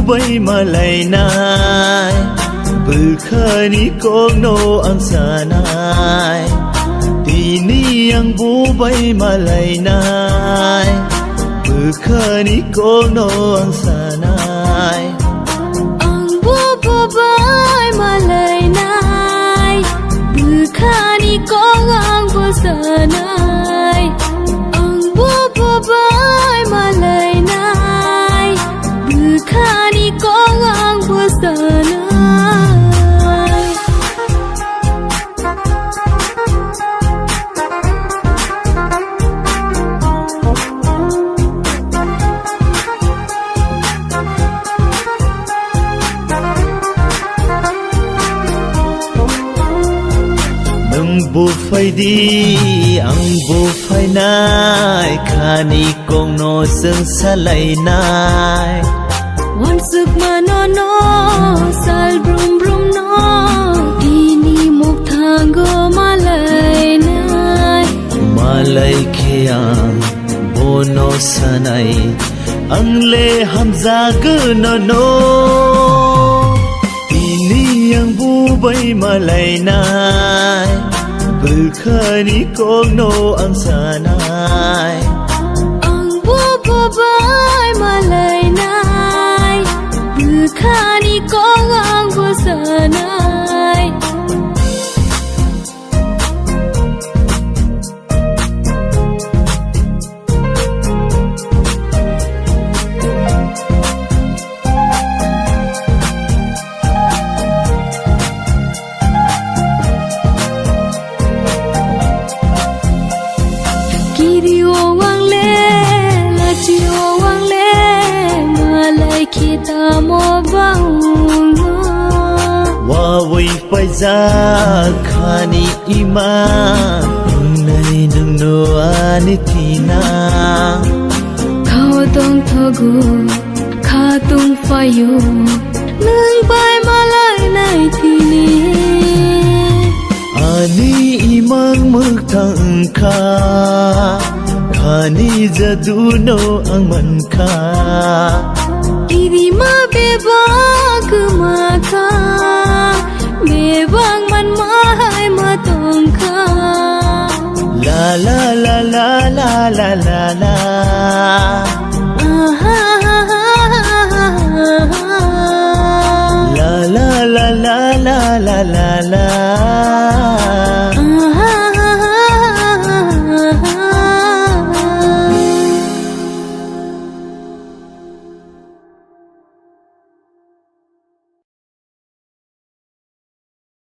Bay malay nay Berkhani kogno ang sanay Dini ang bubay malay nay Berkhani kogno ang sanay Ang bubay malay nay Berkhani kog ang sanay Ang bubay malay nay Berkhani kog ang sanay Bufay di ang bufay nay Kani kong no seng salay nay Wansuk manono sal brum brum no Dini muk tanggo malay nay Malay kiyang bono sanay Ang leham zagano no Dini ang bubay malay nay Berkhani kogno ang sanay Ang bubay malay nay Berkhani kog ang sanay Kita mo bangun Waway paiza kani ima Nai nung no anitina Kau tong thogu Khatung fayu Nang bai malay nai tini Ani imang magtang ka Kani jaduno ang manka Iri ma bebang maka Bebang man mahai matong ka La la la la la la la la